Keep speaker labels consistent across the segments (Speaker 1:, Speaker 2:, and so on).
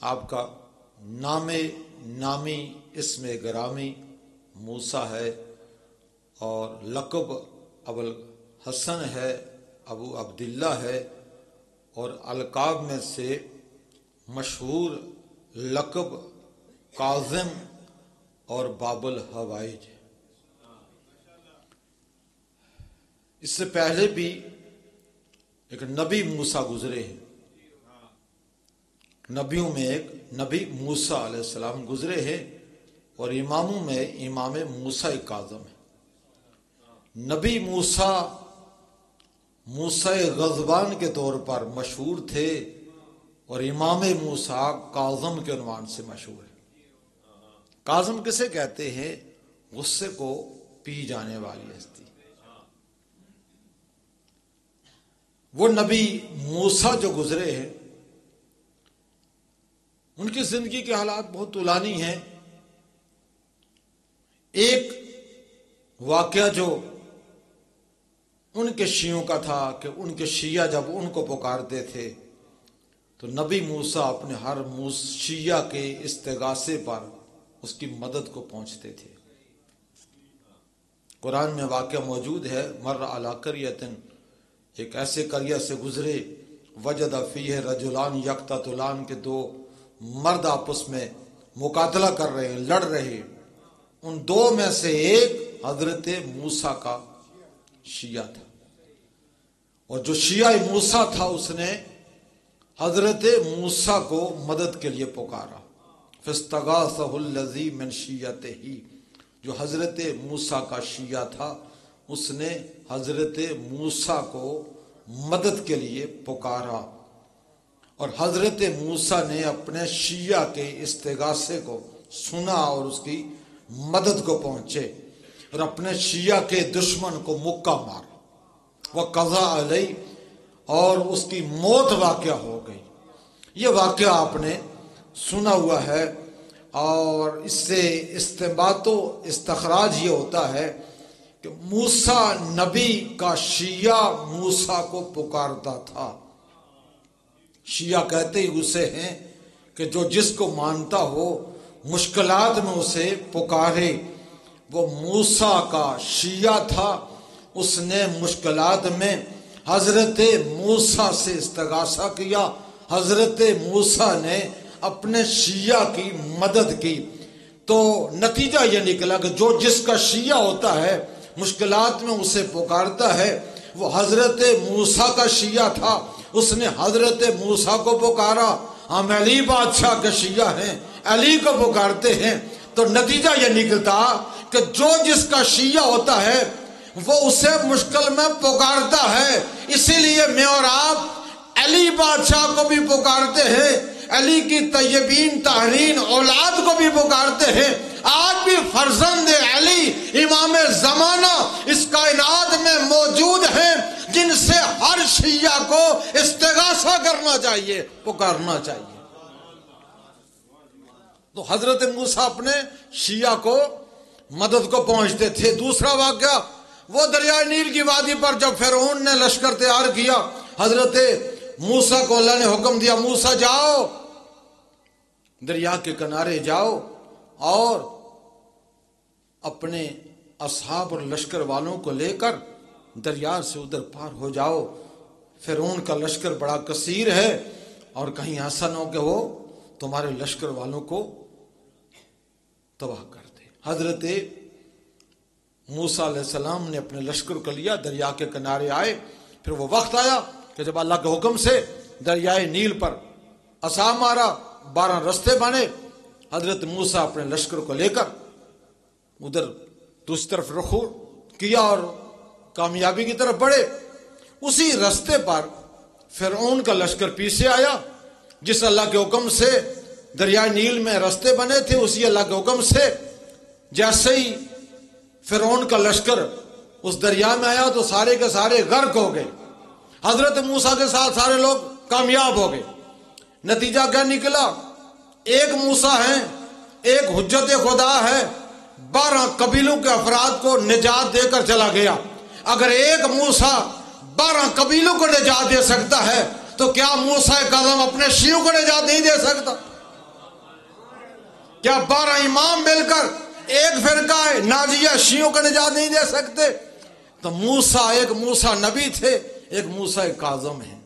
Speaker 1: آپ کا نامی اسم گرامی موسیٰ ہے اور لقب ابو الحسن ہے، ابو عبداللہ ہے، اور القاب میں سے مشہور لقب کاظم اور باب الحوائج ہے۔ اس سے پہلے بھی ایک نبی موسیٰ گزرے ہیں، نبیوں میں ایک نبی موسیٰ علیہ السلام گزرے ہیں، اور اماموں میں امام موسیٰ کاظم ہے۔ نبی موسیٰ غضبان کے طور پر مشہور تھے، اور امام موسیٰ کاظم کے عنوان سے مشہور ہے۔ کاظم کسے کہتے ہیں؟ غصے کو پی جانے والی ہستی۔ وہ نبی موسیٰ جو گزرے ہیں ان کی زندگی کے حالات بہت طولانی ہیں۔ ایک واقعہ جو ان کے شیعوں کا تھا کہ ان کے شیعہ جب ان کو پکارتے تھے تو نبی موسیٰ اپنے ہر شیعہ کے استغاثے پر اس کی مدد کو پہنچتے تھے۔ قرآن میں واقعہ موجود ہے، مر علی قریۃ، ایک ایسے قریہ سے گزرے، وجد فیہ رجلان یقتتلان، کے دو مرد آپس میں مقاتلہ کر رہے ہیں، لڑ رہے ہیں۔ ان دو میں سے ایک حضرت موسیٰ کا شیعہ تھا، اور جو شیعہ موسیٰ تھا اس نے حضرت موسیٰ کو مدد کے لیے پکارا۔ فاستغاثہ الذی من شیعتہ، جو حضرت موسیٰ کا شیعہ تھا اس نے حضرت موسیٰ کو مدد کے لیے پکارا، اور حضرت موسیٰ نے اپنے شیعہ کے استغاثے کو سنا اور اس کی مدد کو پہنچے، اور اپنے شیعہ کے دشمن کو مکہ مارا، وقضا علیہ، اور اس کی موت واقع ہو گئی۔ یہ واقعہ آپ نے سنا ہوا ہے، اور اس سے استنباط و استخراج یہ ہوتا ہے کہ موسیٰ نبی کا شیعہ موسیٰ کو پکارتا تھا۔ شیعہ کہتے ہی اسے ہیں کہ جو جس کو مانتا ہو مشکلات میں اسے پکارے۔ وہ موسیٰ کا شیعہ تھا، اس نے مشکلات میں حضرت موسیٰ سے استغاثہ کیا، حضرت موسیٰ نے اپنے شیعہ کی مدد کی۔ تو نتیجہ یہ نکلا کہ جو جس کا شیعہ ہوتا ہے مشکلات میں اسے پکارتا ہے۔ وہ حضرت موسیٰ کا شیعہ تھا، اس نے حضرت موسیٰ کو پکارا۔ ہم علی بادشاہ کے شیعہ ہیں، علی کو پکارتے ہیں۔ تو نتیجہ یہ نکلتا کہ جو جس کا شیعہ ہوتا ہے وہ اسے مشکل میں پکارتا ہے۔ اسی لیے میں اور آپ علی بادشاہ کو بھی پکارتے ہیں، علی کی طیبین طاہرین اولاد کو بھی پکارتے ہیں۔ آج بھی فرزند علی امام زمانہ اس کائنات میں موجود ہیں جن سے ہر شیعہ کو استغاثہ کرنا چاہیے، پکارنا چاہیے۔ تو حضرت موسیٰ اپنے شیعہ کو مدد کو پہنچتے تھے۔ دوسرا واقعہ وہ دریائے نیل کی وادی پر جب فرعون نے لشکر تیار کیا، حضرت موسیٰ کو اللہ نے حکم دیا، موسیٰ جاؤ، دریا کے کنارے جاؤ اور اپنے اصحاب اور لشکر والوں کو لے کر دریا سے ادھر پار ہو جاؤ۔ فرعون کا لشکر بڑا کثیر ہے، اور کہیں ایسا نہ ہو کہ وہ تمہارے لشکر والوں کو تباہ کر دے۔ حضرت موسیٰ علیہ السلام نے اپنے لشکر کو لیا، دریا کے کنارے آئے۔ پھر وہ وقت آیا کہ جب اللہ کے حکم سے دریائے نیل پر عصا مارا، 12 رستے بنے۔ حضرت موسیٰ اپنے لشکر کو لے کر ادھر دوسری طرف رخ کیا اور کامیابی کی طرف بڑھے۔ اسی رستے پر فرعون کا لشکر پیچھے آیا، جس اللہ کے حکم سے دریائے نیل میں رستے بنے تھے، اسی اللہ کے حکم سے جیسے ہی فرعون کا لشکر اس دریا میں آیا تو سارے کے سارے غرق ہو گئے۔ حضرت موسیٰ کے ساتھ سارے لوگ کامیاب ہو گئے۔ نتیجہ کیا نکلا؟ ایک موسیٰ ہے، ایک حجت خدا ہے، 12 قبیلوں کے افراد کو نجات دے کر چلا گیا۔ اگر ایک موسیٰ 12 قبیلوں کو نجات دے سکتا ہے تو کیا موسیٰ کاظم اپنے شیعوں کو نجات نہیں دے سکتا؟
Speaker 2: کیا 12 امام مل کر ایک فرقہ ناجیہ شیعوں کو نجات نہیں دے سکتے؟ تو موسیٰ ایک موسیٰ نبی تھے، ایک موسیٰ کاظم ہیں۔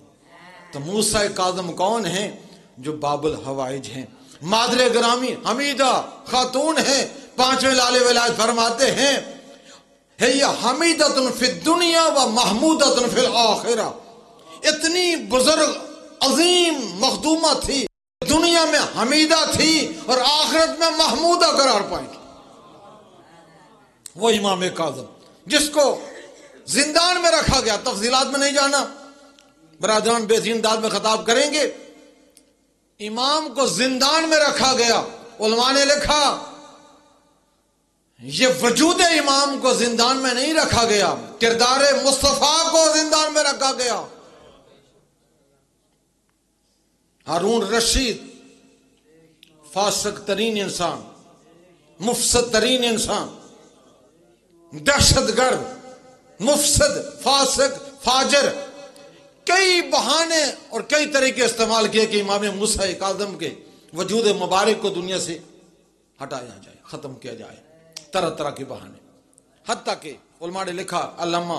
Speaker 2: تو موسیٰ کاظم کون ہیں؟ جو باب الحوائج ہیں۔ مادر گرامی حمیدہ خاتون ہیں، 5ویں لالِ ولایت فرماتے ہیں ہے حمیدۃ فی الدنیا و محمودۃ فی الآخرہ۔ اتنی بزرگ عظیم مخدومہ تھی، دنیا میں حمیدہ تھی اور آخرت میں محمودہ قرار پائیں گی۔ وہ امام کاظم جس کو زندان میں رکھا گیا، تفصیلات میں نہیں جانا، برادران بے زنداد میں خطاب کریں گے۔ امام کو زندان میں رکھا گیا، علماء نے لکھا یہ وجود امام کو زندان میں نہیں رکھا گیا، کردار مصطفیٰ کو زندان میں رکھا گیا۔ ہارون رشید فاسق ترین انسان، مفسد ترین انسان، دہشت گرد، مفسد، فاسق، فاجر، کئی بہانے اور کئی طریقے استعمال کیے کہ امام موسیٰ کاظم کے وجود مبارک کو دنیا سے ہٹایا جائے، ختم کیا جائے، طرح طرح کے بہانے۔ حتیٰ کہ علماء نے لکھا، علامہ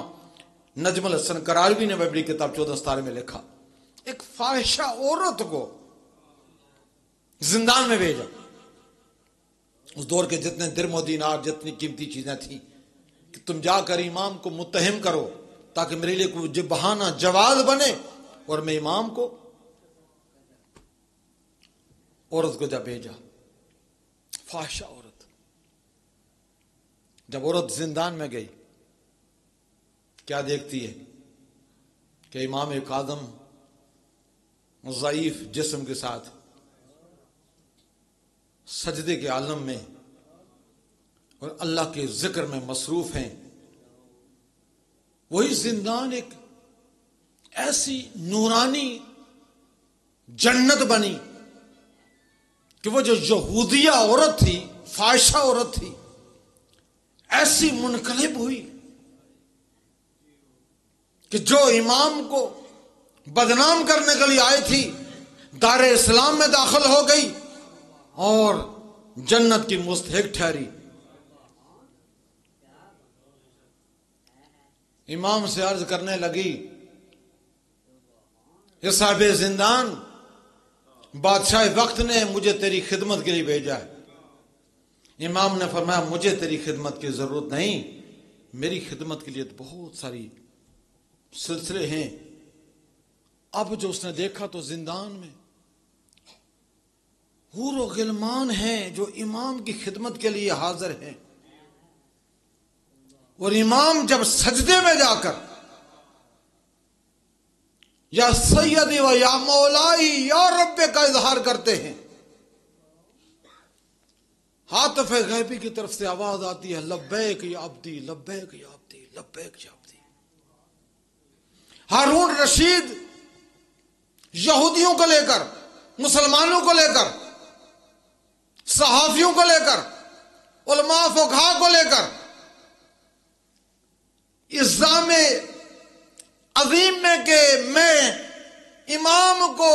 Speaker 2: نجم الحسن کراروی نے بڑی کتاب 14 ستارے میں لکھا، ایک فاحشہ عورت کو زندان میں بھیجا۔ اس دور کے جتنے درم و دینار، جتنی قیمتی چیزیں تھیں، کہ تم جا کر امام کو متہم کرو تاکہ میرے لیے کوئی بہانہ جواز بنے، اور میں امام کو، عورت کو جب بھیجا، فاحشہ عورت۔ جب عورت زندان میں گئی، کیا دیکھتی ہے کہ امام کاظم ضعیف جسم کے ساتھ سجدے کے عالم میں اور اللہ کے ذکر میں مصروف ہیں۔ وہی زندان ایک ایسی نورانی جنت بنی کہ وہ جو یہودیہ عورت تھی، فاحشہ عورت تھی، ایسی منقلب ہوئی کہ جو امام کو بدنام کرنے کے لیے آئی تھی، دار اسلام میں داخل ہو گئی اور جنت کی مستحق ٹھہری۔ امام سے عرض کرنے لگی، اے صاحب زندان، بادشاہ وقت نے مجھے تیری خدمت کے لیے بھیجا ہے۔ امام نے فرمایا، مجھے تیری خدمت کی ضرورت نہیں، میری خدمت کے لیے تو بہت ساری سلسلے ہیں۔ اب جو اس نے دیکھا تو زندان میں حور و غلمان ہیں جو امام کی خدمت کے لیے حاضر ہیں، اور امام جب سجدے میں جا کر یا سیدی و یا مولائی یا رب کا اظہار کرتے ہیں، عاطف غیبی کی طرف سے آواز آتی ہے، لبیک یا عبدی، لبیک یا عبدی، لبیک یا عبدی۔ ہارون رشید یہودیوں کو لے کر، مسلمانوں کو لے کر، صحافیوں کو لے کر، علماء فقہا کو لے کر الزام عظیم میں کہ میں امام کو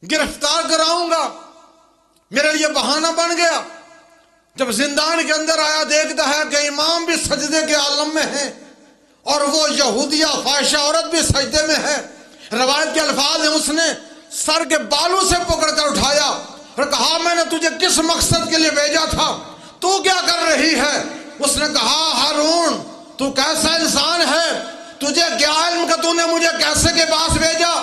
Speaker 2: گرفتار کراؤں گا، میرے لیے بہانہ بن گیا۔ جب زندان کے اندر آیا، دیکھتا ہے کہ امام بھی سجدے کے عالم میں ہے اور وہ یہودیہ فاحشہ عورت بھی سجدے میں ہے۔ روایت کے الفاظ ہیں، اس نے سر کے بالوں سے پکڑ کر اٹھایا اور کہا، میں نے تجھے کس مقصد کے لیے بھیجا تھا؟ تو کیا کر رہی ہے؟ اس نے کہا، ہارون تو کیسا انسان ہے، تجھے کیا علم کہ تو نے مجھے کیسے کے پاس بھیجا؟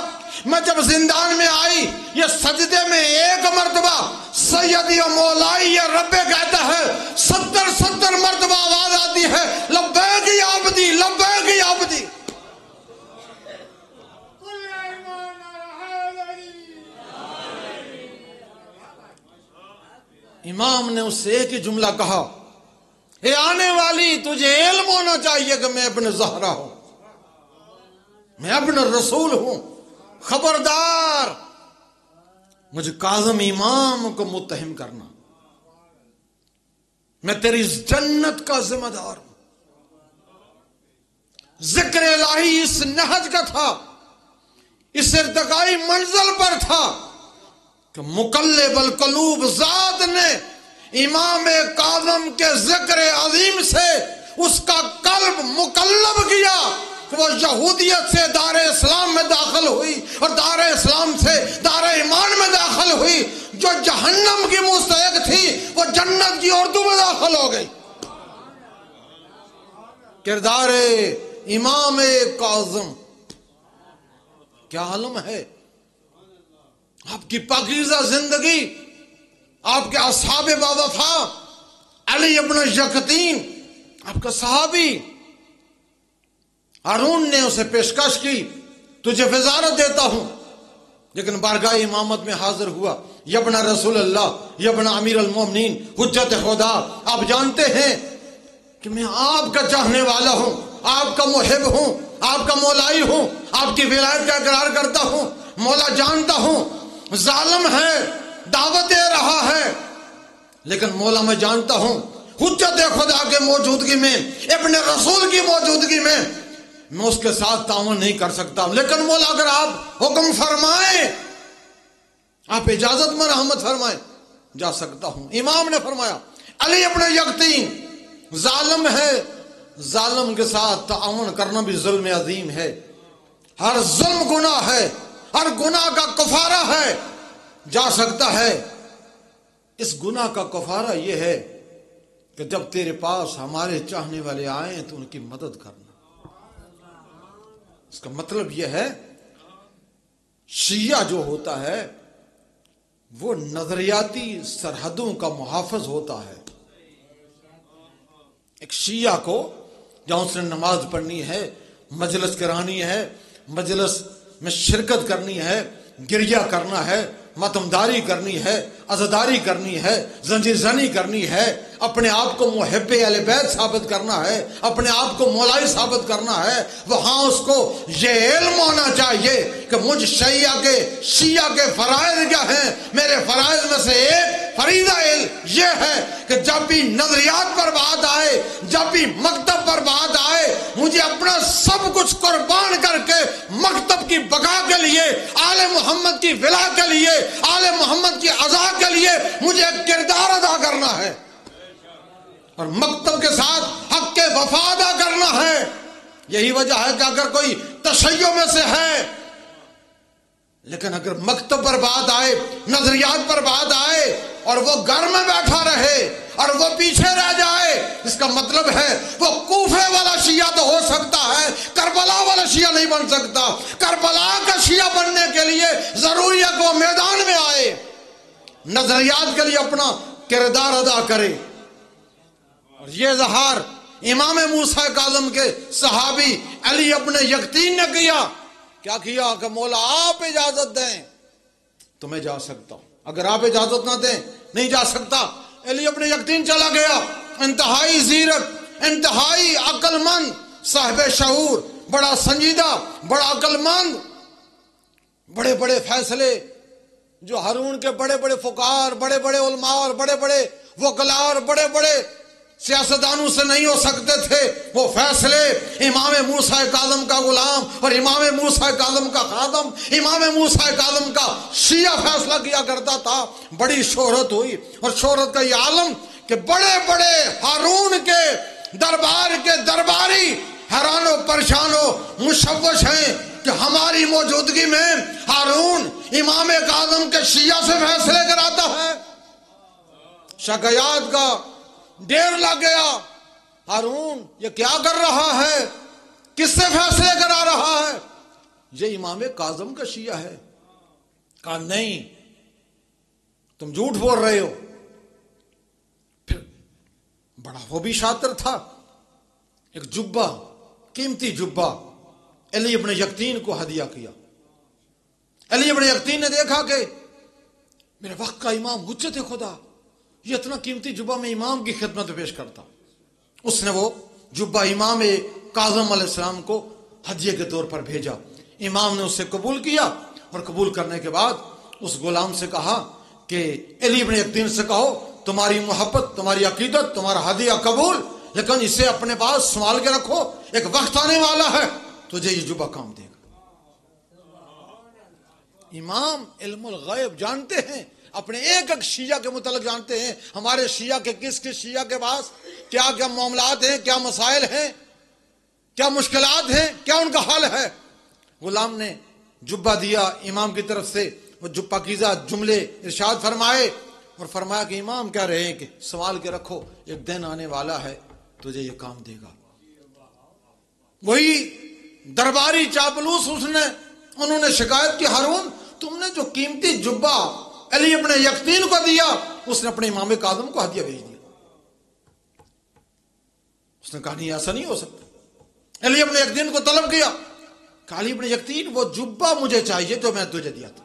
Speaker 2: میں جب زندان میں آئی، یہ سجدے میں ایک مرتبہ سیدی و مولائی یا رب کہتا ہے، 70 مرتبہ آواز آتی ہے، لبیک یا عبدی، لبیک یا عبدی۔ امام نے اس سے ایک ہی جملہ کہا، اے آنے والی، تجھے علم ہونا چاہیے کہ میں ابن زہرا ہوں، میں ابن رسول ہوں، خبردار مجھے کاظم امام کو متہم کرنا، میں تیری جنت کا ذمہ دار ہوں۔ ذکر الہی اس نہج کا تھا، اس ارتقائی منزل پر تھا کہ مقلب القلوب ذات نے امام کاظم کے ذکر عظیم سے اس کا قلب مقلب کیا کہ وہ یہودیت سے دار اسلام میں داخل ہوئی اور دار اسلام سے دار ایمان میں داخل ہوئی. جو جہنم کی مستحق تھی وہ جنت کی اردو میں داخل ہو گئی. کردار امام کاظم کیا عالم ہے. آپ کی پاکیزہ زندگی، آپ کے اصحاب باوفا علی ابن یقطین، آپ کا صحابی ہارون نے اسے پیشکش کی تجھے وزارت دیتا ہوں، لیکن بارگاہ امامت میں حاضر ہوا. یبن رسول اللہ، یبن امیر المومنین، حجت خدا، آپ جانتے ہیں کہ میں آپ کا چاہنے والا ہوں، آپ کا محب ہوں، آپ کا مولائی ہوں، آپ کی ولایت کا اقرار کرتا ہوں. مولا جانتا ہوں ظالم ہے، دعوت دے رہا ہے، لیکن مولا میں جانتا ہوں حجت خدا کے موجودگی میں، ابن رسول کی موجودگی میں اس کے ساتھ تعاون نہیں کر سکتا. لیکن مولا اگر آپ حکم فرمائیں، آپ اجازت میں رحمت فرمائیں، جا سکتا ہوں. امام نے فرمایا علی ابن یقطین ظالم ہے، ظالم کے ساتھ تعاون کرنا بھی ظلم عظیم ہے. ہر ظلم گناہ ہے، ہر گناہ کا کفارہ ہے. جا سکتا ہے. اس گناہ کا کفارہ یہ ہے کہ جب تیرے پاس ہمارے چاہنے والے آئیں تو ان کی مدد کرنا. اس کا مطلب یہ ہے شیعہ جو ہوتا ہے وہ نظریاتی سرحدوں کا محافظ ہوتا ہے. ایک شیعہ کو جہاں اس نے نماز پڑھنی ہے، مجلس کرانی ہے، مجلس میں شرکت کرنی ہے، گریہ کرنا ہے، ماتمداری کرنی ہے، عزاداری کرنی ہے، زنجیر زنی کرنی ہے، اپنے آپ کو محب اہل بیت ثابت کرنا ہے، اپنے آپ کو مولائی ثابت کرنا ہے، وہاں اس کو یہ علم ہونا چاہیے کہ مجھ شیعہ کے فرائض کیا ہیں. میرے فرائض میں سے ایک فریضہ علم یہ ہے کہ جب بھی نظریات پر بات آئے، جب بھی مکتب پر بات آئے، مجھے اپنا سب کچھ قربان کر کے مکتب کی بقا کے لیے، آل محمد کی ولا کے لیے، آل محمد کی عزا کے لیے مجھے ایک کردار ادا کرنا ہے اور مکتب کے ساتھ حق کے وفا ادا کرنا ہے. یہی وجہ ہے کہ اگر کوئی تشیع میں سے ہے، لیکن اگر مکتب پر بات آئے، نظریات پر بات آئے اور وہ گھر میں بیٹھا رہے اور وہ پیچھے رہ جائے، اس کا مطلب ہے وہ کوفے والا شیعہ تو ہو سکتا ہے، کربلا والا شیعہ نہیں بن سکتا. کربلا کا شیعہ بننے کے لیے ضروری ہے کہ وہ میدان میں آئے، نظریات کے لیے اپنا کردار ادا کرے. اور یہ اظہار امام موسیٰ کاظم کے صحابی علی ابن یقطین نے کیا. کیا کیا کہ مولا آپ اجازت دیں تو میں جا سکتا ہوں، اگر آپ اجازت نہ دیں نہیں جا سکتا. علی ابن یقطین چلا گیا. انتہائی زیرک، انتہائی عقل مند، صاحب شعور، بڑا سنجیدہ، بڑا عقل مند. بڑے بڑے فیصلے جو ہارون کے بڑے بڑے فقہاء، بڑے بڑے علماء اور بڑے بڑے وکلاء اور بڑے بڑے سیاستدانوں سے نہیں ہو سکتے تھے، وہ فیصلے امام موسیٰ کاظم کا غلام اور امام موسیٰ کاظم کا خادم، امام موسیٰ کاظم کا شیعہ فیصلہ کیا کرتا تھا. بڑی شہرت ہوئی اور شہرت کا یہ عالم کہ بڑے بڑے ہارون کے دربار کے درباری حیران و پریشان و مشوش ہیں کہ ہماری موجودگی میں ہارون امام کاظم کے شیعہ سے فیصلے کراتا ہے. شکایات کا ڈیر لگ گیا. ہارون یہ کیا کر رہا ہے؟ کس سے فیصلے کرا رہا ہے؟ یہ امام کاظم کا شیعہ ہے. کہا نہیں، تم جھوٹ بول رہے ہو. پھر بڑا وہ بھی شاطر تھا. ایک جبہ، قیمتی جبہ علی ابن یقطین کو ہدیہ کیا. علی ابن یقطین نے دیکھا کہ میرے وقت کا امام حجت خدا یہ اتنا قیمتی جبہ میں امام کی خدمت پیش کرتا. اس نے وہ جبہ امام کاظم علیہ السلام کو ہدیے کے طور پر بھیجا. امام نے اسے قبول کیا اور قبول کرنے کے بعد اس غلام سے کہا کہ علی ابن یقطین سے کہو تمہاری محبت، تمہاری عقیدت، تمہارا ہدیہ قبول، لیکن اسے اپنے پاس سنبھال کے رکھو، ایک وقت آنے والا ہے تجھے یہ جبہ کام دے گا. امام علم الغیب جانتے ہیں، اپنے ایک ایک شیعہ کے متعلق جانتے ہیں، ہمارے شیعہ کے کس شیعہ کے پاس کیا کیا معاملات ہیں، کیا مسائل ہیں، کیا مشکلات ہیں، کیا ان کا حل ہے۔ غلام نے جبہ دیا امام کی طرف سے، وہ پاکیزہ جملے ارشاد فرمائے اور فرمایا کہ امام کہہ رہے ہیں کہ سوال کے رکھو، ایک دن آنے والا ہے تجھے یہ کام دے گا۔ وہی درباری چاپلوس انہوں نے شکایت کی، ہارون تم نے جو قیمتی جبہ علی ابن یقطین کو دیا، اس نے اپنے امام کاظم کو ہدیہ بھیج دیا۔ اس نے کہا نہیں ایسا نہیں ہو سکتا۔ علی ابن یقطین کو طلب کیا، کہا علی ابن یقطین وہ جبہ مجھے چاہیے جو میں تجھے دیا تھا۔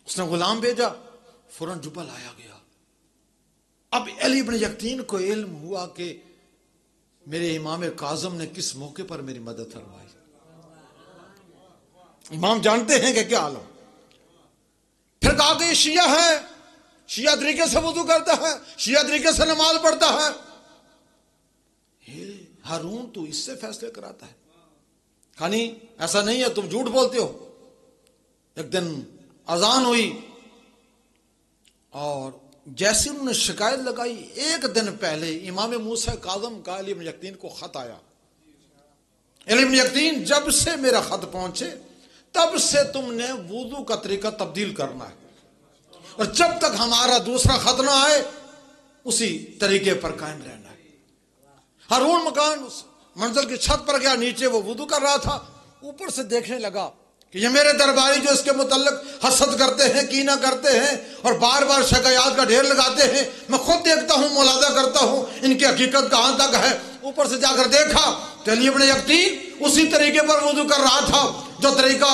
Speaker 2: اس نے غلام بھیجا، فوراً جبہ لایا گیا۔ اب علی ابن یقطین کو علم ہوا کہ میرے امام کاظم نے کس موقع پر میری مدد فرمائی۔ امام جانتے ہیں کہ کیا عالم۔ پھر کہا کہ یہ شیعہ ہے، شیعہ طریقے سے وضو کرتا ہے، شیعہ طریقے سے نماز پڑھتا ہے، ہارون تو اس سے فیصلے کراتا ہے۔ کہا نہیں ایسا نہیں ہے، تم جھوٹ بولتے ہو۔ ایک دن اذان ہوئی اور جیسے انہوں نے شکایت لگائی، ایک دن پہلے امام موسیٰ کاظم کا علی ابن یقطین کو خط آیا، علی ابن یقطین جب سے میرا خط پہنچے تب سے تم نے وضو کا طریقہ تبدیل کرنا ہے، اور جب تک ہمارا دوسرا خط نہ آئے اسی طریقے پر قائم رہنا ہے۔ ہارون مکان منزل کی چھت پر گیا، نیچے وہ وضو کر رہا تھا، اوپر سے دیکھنے لگا کہ یہ میرے درباری جو اس کے متعلق حسد کرتے ہیں، کینہ کرتے ہیں اور بار بار شکایات کا ڈھیر لگاتے ہیں، میں خود دیکھتا ہوں، ملاحظہ کرتا ہوں ان کی حقیقت کہاں تک ہے۔ اوپر سے جا کر دیکھا کہ علی ابن یقطین اسی طریقے پر وضو کر رہا تھا جو طریقہ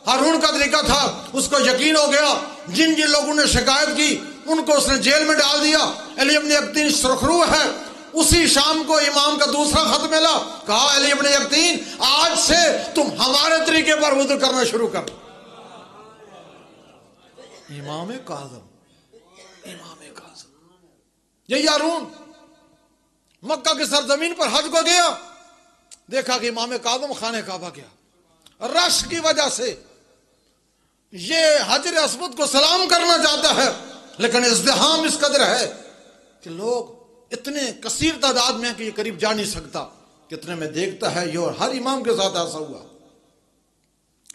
Speaker 2: ہارون کا طریقہ تھا۔ اس کو یقین ہو گیا، جن لوگوں نے شکایت کی ان کو اس نے جیل میں ڈال دیا۔ علی ابن یقطین سرخرو ہے۔ اسی شام کو امام کا دوسرا خط ملا، کہا علی ابن یقطین آج سے تم ہمارے طریقے پر وضو کرنا شروع کر۔ امام کاظم یہی ہارون مکہ کی سرزمین پر حج کو گیا، دیکھا کہ امام کاظم خانہ کعبہ گیا، رش کی وجہ سے یہ حجر اسود کو سلام کرنا چاہتا ہے، لیکن ازدحام اس قدر ہے کہ لوگ اتنے کثیر تعداد میں کہ یہ قریب جا نہیں سکتا۔ کتنے میں دیکھتا ہے یہ، اور ہر امام کے ساتھ ایسا ہوا،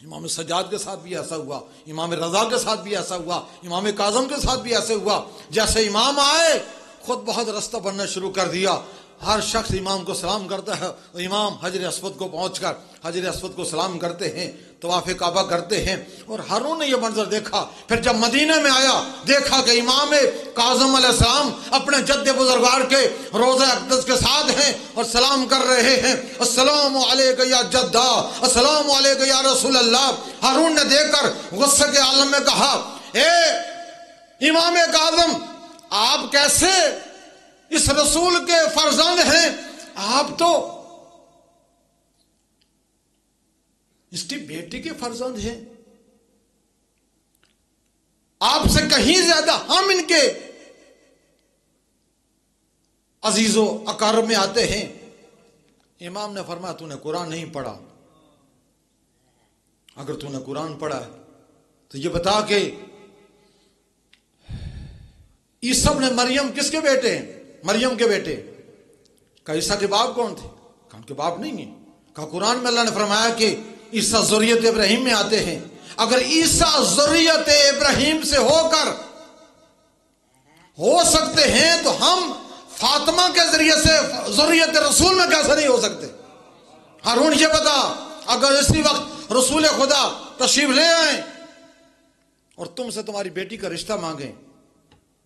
Speaker 2: امام سجاد کے ساتھ بھی ایسا ہوا، امام رضا کے ساتھ بھی ایسا ہوا، امام کاظم کے ساتھ بھی ایسے ہوا۔ جیسے امام آئے خود بہت رستہ بننا شروع کر دیا، ہر شخص امام کو سلام کرتا ہے، اور امام حجر اسود کو پہنچ کر حجر اسود کو سلام کرتے ہیں، طواف کعبہ کرتے ہیں۔ اور ہارون نے یہ منظر دیکھا، پھر جب مدینہ میں آیا دیکھا کہ امام کاظم علیہ السلام اپنے جد بزرگوار کے روضہ اقدس کے ساتھ ہیں اور سلام کر رہے ہیں، السلام علیکہ یا جدہ، السلام علیکہ یا رسول اللہ۔ ہارون نے دیکھ کر غصے کے عالم میں کہا، اے امام کاظم آپ کیسے اس رسول کے فرزند ہیں؟ آپ تو اس کی بیٹی کے فرزند ہیں، آپ سے کہیں زیادہ ہم ان کے عزیز و اقارب میں آتے ہیں۔ امام نے فرمایا تو نے قرآن نہیں پڑھا، اگر تو نے قرآن پڑھا ہے تو یہ بتا کہ عیسیٰ ابن مریم کس کے بیٹے ہیں؟ مریم کے بیٹے۔ کہا عیسیٰ کے باپ کون تھے؟ کہا ان کے باپ نہیں ہیں۔ کہا قرآن میں اللہ نے فرمایا کہ عیسیٰ ذریت ابراہیم میں آتے ہیں، اگر عیسیٰ ذریت ابراہیم سے ہو سکتے ہیں تو ہم فاطمہ کے ذریعے سے ذریت رسول میں کیسے نہیں ہو سکتے؟ ہارون یہ بتا، اگر اسی وقت رسول خدا تشریف لے آئیں اور تم سے تمہاری بیٹی کا رشتہ مانگیں،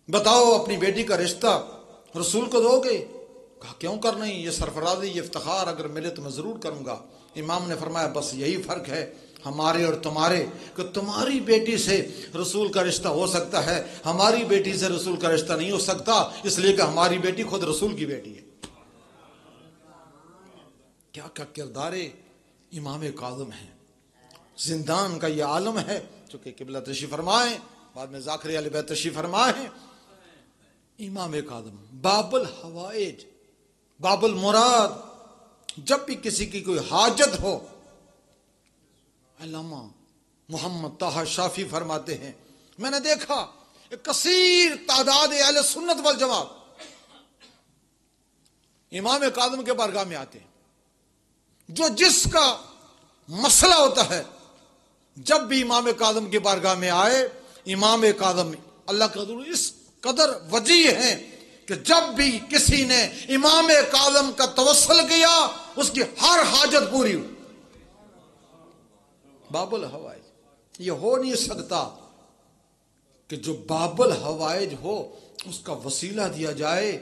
Speaker 2: بتاؤ اپنی بیٹی کا رشتہ رسول کو دو گے؟ کہا کیوں کر نہیں، یہ سرفرازی یہ افتخار اگر ملے تو میں ضرور کروں گا۔ امام نے فرمایا بس یہی فرق ہے ہمارے اور تمہارے، کہ تمہاری بیٹی سے رسول کا رشتہ ہو سکتا ہے، ہماری بیٹی سے رسول کا رشتہ نہیں ہو سکتا، اس لیے کہ ہماری بیٹی خود رسول کی بیٹی ہے۔ کیا کردار امام کاظم ہے، زندان کا یہ عالم ہے، چونکہ قبلہ تشریف فرمائے، بعد میں ذاکر علیہ بیت تشریف فرمائے۔ امام کاظم باب الحوائج، باب المراد، جب بھی کسی کی کوئی حاجت ہو، علامہ محمد طاہر شافی فرماتے ہیں میں نے دیکھا ایک کثیر تعداد اہل سنت والجماعت امام کاظم کے بارگاہ میں آتے ہیں، جو جس کا مسئلہ ہوتا ہے جب بھی امام کاظم کی بارگاہ میں آئے، امام کاظم اللہ کا حضور اس قدر وجیح ہیں کہ جب بھی کسی نے امام کاظم کا توسل کیا اس کی ہر حاجت پوری ہوئی۔ باب الحوائج، یہ ہو نہیں سکتا کہ جو باب الحوائج ہو اس کا وسیلہ دیا جائے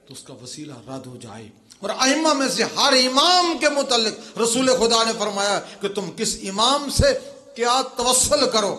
Speaker 2: تو اس کا وسیلہ رد ہو جائے۔ اور ائمہ میں سے ہر امام کے متعلق رسول خدا نے فرمایا کہ تم کس امام سے کیا توسل کرو،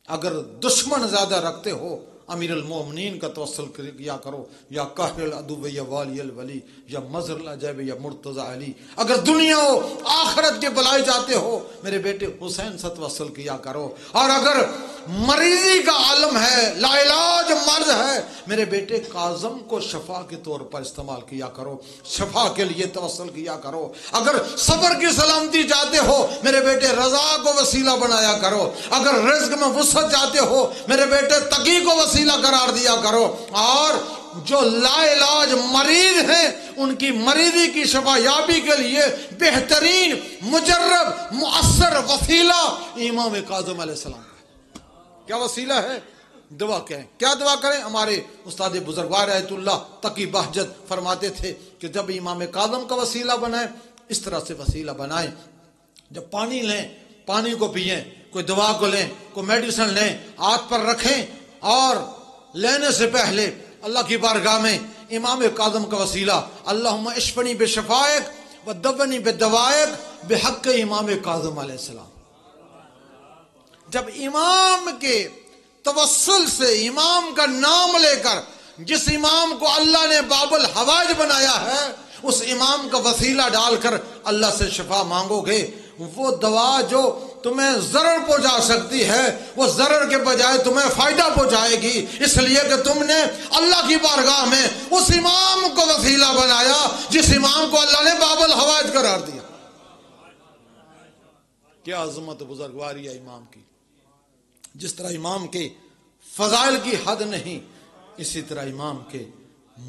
Speaker 2: اگر دشمن زیادہ رکھتے ہو امیر المومنین کا توسل کیا کرو، یا قاہر العدو یا والی الولی یا مظہر العجائب یا مرتضی علی، اگر دنیا و آخرت کے بلائے جاتے ہو میرے بیٹے حسین سے توسل کیا کرو، اور اگر مریضی کا عالم ہے، لا علاج مرض ہے، میرے بیٹے کاظم کو شفا کے طور پر استعمال کیا کرو، شفا کے لیے توسل کیا کرو، اگر صبر کی سلامتی چاہتے ہو میرے بیٹے رضا کو وسیلہ بنایا کرو، اگر رزق میں وسعت چاہتے ہو میرے بیٹے تقی کو وسیلہ قرار دیا کرو، اور جو لا علاج مریض ہیں ان کی مریضی کی شفا یابی کے لیے بہترین مجرب مؤثر وسیلہ امام کاظم علیہ السلام کا کیا وسیلہ ہے؟ دعا کہیں۔ کیا دعا کریں؟ ہمارے استاد بزرگوار رحمۃ اللہ تقی بہجت فرماتے تھے کہ جب امام کاظم کا وسیلہ بنائیں اس طرح سے وسیلہ بنائیں، جب پانی لیں پانی کو پئیں، کوئی دوا کو لیں، کوئی میڈیسن لیں، ہاتھ پر رکھیں، اور لینے سے پہلے اللہ کی بارگاہ میں امام کاظم کا وسیلہ اللہم اشفنی بشفائک و دونی بدوائک بحق امام کاظم علیہ السلام۔ جب امام کے توسل سے، امام کا نام لے کر جس امام کو اللہ نے باب الحوائج بنایا ہے اس امام کا وسیلہ ڈال کر اللہ سے شفا مانگو گے، وہ دوا جو تمہیں ضرر پہنچا سکتی ہے وہ ضرر کے بجائے تمہیں فائدہ پہنچائے گی، اس لیے کہ تم نے اللہ کی بارگاہ میں اس امام کو وسیلہ بنایا جس امام کو اللہ نے باب الحوائج قرار دیا۔ کیا عظمت بزرگواری ہے امام کی! جس طرح امام کے فضائل کی حد نہیں اسی طرح امام کے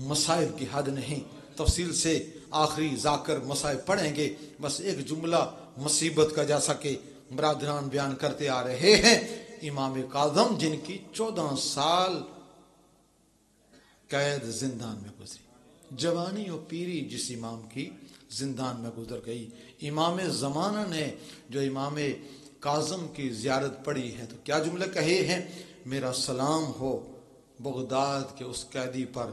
Speaker 2: مسائل کی حد نہیں۔ تفصیل سے آخری ذاکر مسائل پڑھیں گے، بس ایک جملہ مصیبت کا جیسا کہ برادران بیان کرتے آ رہے ہیں۔ امام کاظم جن کی 14 سال قید زندان میں گزری، جوانی و پیری جس امام کی زندان میں گزر گئی۔ امام زمانہ نے جو امام کاظم کی زیارت پڑھی ہے تو کیا جملے کہے ہیں؟ میرا سلام ہو بغداد کے اس قیدی پر،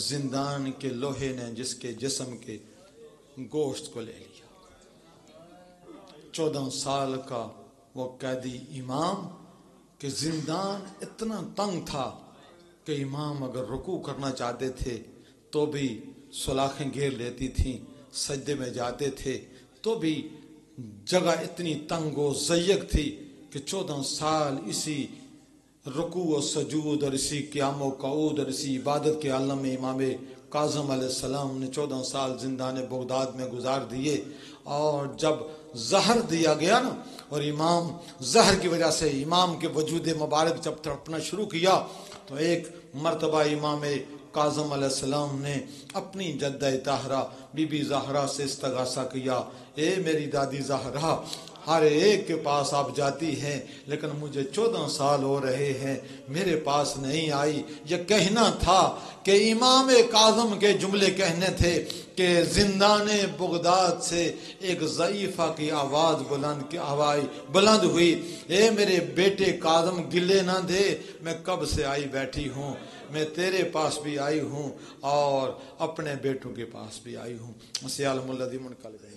Speaker 2: زندان کے لوہے نے جس کے جسم کے گوشت کو لے لیا۔ 14 سال کا وہ قیدی امام کہ زندان اتنا تنگ تھا کہ امام اگر رکوع کرنا چاہتے تھے تو بھی سلاخیں گھیر لیتی تھیں، سجدے میں جاتے تھے تو بھی جگہ اتنی تنگ و ضیق تھی کہ 14 سال اسی رکوع و سجود اور اسی قیام و قعود اور اسی عبادت کے عالم میں امام کاظم علیہ السلام نے 14 سال زندان بغداد میں گزار دیے۔ اور جب زہر دیا گیا نا، اور امام زہر کی وجہ سے امام کے وجود مبارک جب تڑپنا شروع کیا تو ایک مرتبہ امام کاظم علیہ السلام نے اپنی جدہ طاہرہ بی بی زہرا سے استغاثہ کیا، اے میری دادی زہرا، ہر ایک کے پاس آپ جاتی ہیں لیکن مجھے 14 سال ہو رہے ہیں میرے پاس نہیں آئی۔ یہ کہنا تھا کہ امام کاظم کے جملے کہنے تھے کہ زندان بغداد سے ایک ضعیفہ کی آواز بلند ہوئی، اے میرے بیٹے کاظم گلے نہ دے، میں کب سے آئی بیٹھی ہوں، میں تیرے پاس بھی آئی ہوں اور اپنے بیٹوں کے پاس بھی آئی ہوں۔ اسے عالم الذی منقلب ہے۔